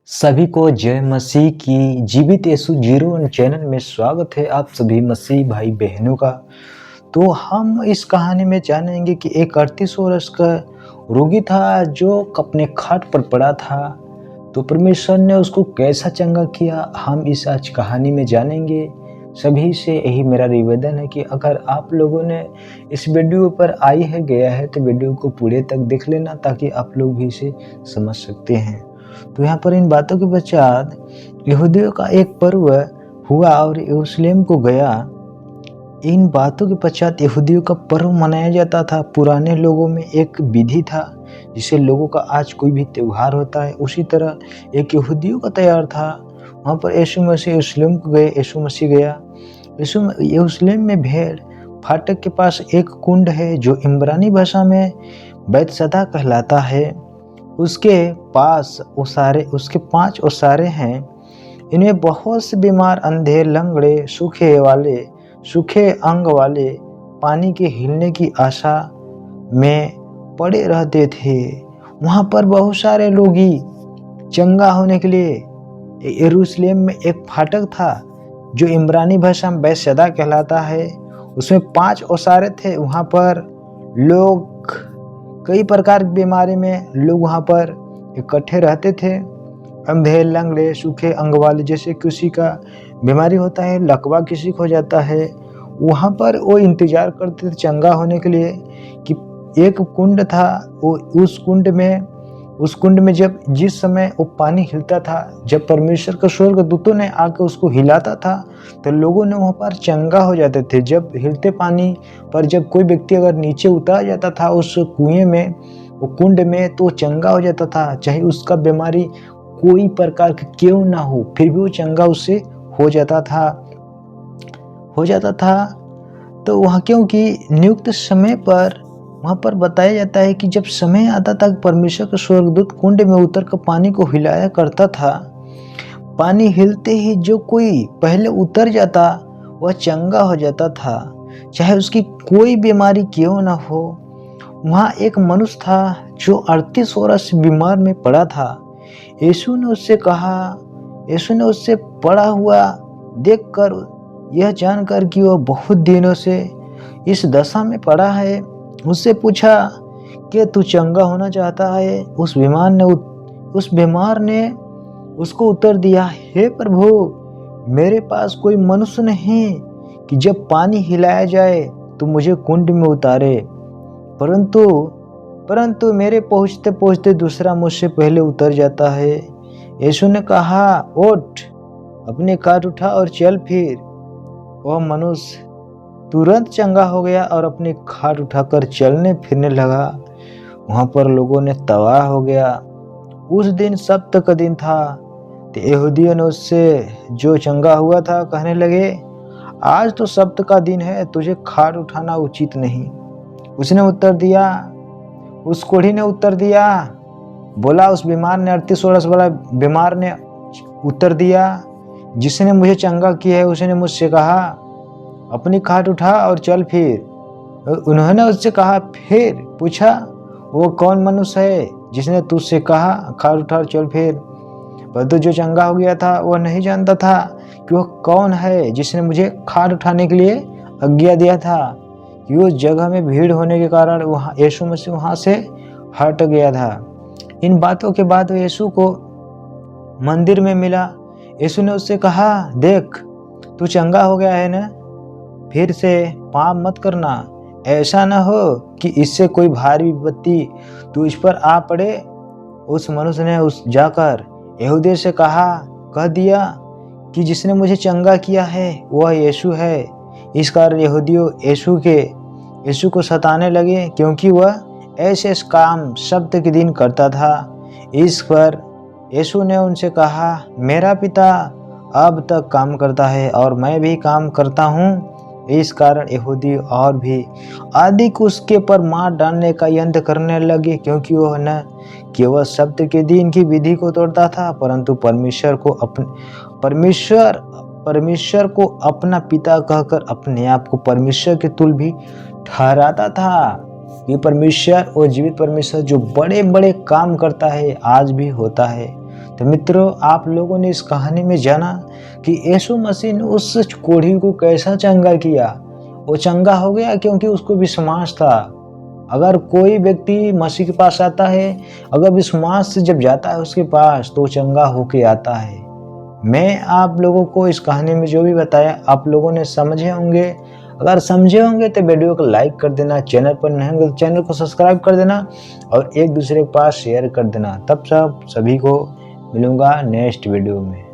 सभी को जय मसीह की जीवित यीशु जीरो वन चैनल में स्वागत है आप सभी मसीह भाई बहनों का। तो हम इस कहानी में जानेंगे कि एक 38 वर्ष का रोगी था जो अपने खाट पर पड़ा था। तो परमेश्वर ने उसको कैसा चंगा किया हम इस आज कहानी में जानेंगे। सभी से यही मेरा निवेदन है कि अगर आप लोगों ने इस वीडियो पर आई है गया है तो वीडियो को पूरे तक देख लेना ताकि आप लोग भी इसे समझ सकते हैं। तो यहाँ पर इन बातों के पश्चात यहूदियों का एक पर्व हुआ और यरूशलेम को गया। इन बातों के पश्चात यहूदियों का पर्व मनाया जाता था। पुराने लोगों में एक विधि था जिसे लोगों का आज कोई भी त्योहार होता है, उसी तरह एक यहूदियों का त्योहार था। वहाँ पर यीशु मसीह यरूशलेम को गए, यीशु मसीह गया। यरूशलेम में भेड़ फाटक के पास एक कुंड है जो इब्रानी भाषा में बैतसदा कहलाता है। उसके पास उसके 5 ओसारे हैं। इनमें बहुत से बीमार, अंधे, लंगड़े, सूखे अंग वाले पानी के हिलने की आशा में पड़े रहते थे। वहाँ पर बहुत सारे लोगी चंगा होने के लिए यरूशलेम में एक फाटक था जो इब्रानी भाषा में बैतसदा कहलाता है। उसमें 5 ओसारे थे। वहाँ पर लोग कई प्रकार की बीमारी में लोग वहाँ पर इकट्ठे रहते थे। अंधे, लंगड़े, सूखे अंग वाले, जैसे किसी का बीमारी होता है, लकवा किसी को हो जाता है, वहाँ पर वो इंतजार करते थे चंगा होने के लिए कि एक कुंड था। वो उस कुंड में जब जिस समय वो पानी हिलता था, जब परमेश्वर के स्वर्गदूतों ने आके उसको हिलाता था तो लोगों ने वहाँ पर चंगा हो जाते थे। जब हिलते पानी पर जब कोई व्यक्ति अगर नीचे उतर जाता था उस कुएं में, वो कुंड में, तो चंगा हो जाता था। चाहे उसका बीमारी कोई प्रकार की क्यों ना हो, फिर भी वो चंगा उससे हो जाता था। तो वहाँ क्योंकि नियुक्त समय पर वहाँ पर बताया जाता है कि जब समय आता था परमेश्वर का स्वर्गदूत कुंड में उतर कर पानी को हिलाया करता था। पानी हिलते ही जो कोई पहले उतर जाता वह चंगा हो जाता था, चाहे उसकी कोई बीमारी क्यों ना हो। वहाँ एक मनुष्य था जो 38 वर्ष बीमार में पड़ा था। यीशु ने उससे पड़ा हुआ देखकर, यह जानकर कि वह बहुत दिनों से इस दशा में पड़ा है, उससे पूछा कि तू चंगा होना चाहता है। उस बीमार ने उसको उत्तर दिया, हे प्रभु, मेरे पास कोई मनुष्य नहीं कि जब पानी हिलाया जाए तो मुझे कुंड में उतारे, परंतु मेरे पहुँचते पहुँचते दूसरा मुझसे पहले उतर जाता है। यीशु ने कहा, उठ, अपने खाट उठा और चल फिर। वह मनुष्य तुरंत चंगा हो गया और अपनी खाट उठाकर चलने फिरने लगा। वहाँ पर लोगों ने तबाह हो गया। उस दिन सब्त का दिन था। तो यहूदियों ने उससे जो चंगा हुआ था कहने लगे, आज तो सब्त का दिन है, तुझे खाट उठाना उचित नहीं। उस कोढ़ी ने उत्तर दिया, बोला, उस बीमार ने, 38 वर्ष वाला बीमार ने उत्तर दिया, जिसने मुझे चंगा किया है उसने मुझसे कहा, अपनी खाट उठा और चल फिर। उन्होंने उससे कहा, फिर पूछा, वो कौन मनुष्य है जिसने तुझसे कहा खाट उठा और चल फिर? परंतु जो चंगा हो गया था वह नहीं जानता था कि वह कौन है जिसने मुझे खाट उठाने के लिए आज्ञा दिया था, कि उस जगह में भीड़ होने के कारण वहाँ यीशु मसीह वहाँ से हट गया था। इन बातों के बाद वो यीशु को मंदिर में मिला। यीशु ने उससे कहा, देख, तू चंगा हो गया है ना, फिर से पाप मत करना, ऐसा न हो कि इससे कोई भारी विपत्ति तू इस पर आ पड़े। उस मनुष्य ने जाकर यहूदी से कह दिया कि जिसने मुझे चंगा किया है वह यीशु है। इस कारण यहूदियों यीशु को सताने लगे, क्योंकि वह ऐसे काम सब्त के दिन करता था। इस पर यीशु ने उनसे कहा, मेरा पिता अब तक काम करता है और मैं भी काम करता हूँ। इस कारण यहूदी और भी अधिक उसके पर मार डालने का यत्न करने लगे, क्योंकि वह न केवल सब्त के दिन की विधि को तोड़ता था, परंतु परमेश्वर को अपना पिता कहकर अपने आप को परमेश्वर के तुल्य भी ठहराता था। ये परमेश्वर और जीवित परमेश्वर जो बड़े बड़े काम करता है आज भी होता है। तो मित्रों, आप लोगों ने इस कहानी में जाना कि यीशु मसीह ने उस कोढ़ी को कैसा चंगा किया। वो चंगा हो गया क्योंकि उसको विश्वास था। अगर कोई व्यक्ति मसीह के पास आता है, अगर विश्वास से जब जाता है उसके पास, तो चंगा होके आता है। मैं आप लोगों को इस कहानी में जो भी बताया आप लोगों ने समझे होंगे। अगर समझे होंगे तो वीडियो को लाइक कर देना, चैनल पर नए होंगे तो चैनल को सब्सक्राइब कर देना और एक दूसरे के पास शेयर कर देना। तब सभी को मिलूंगा नेक्स्ट वीडियो में।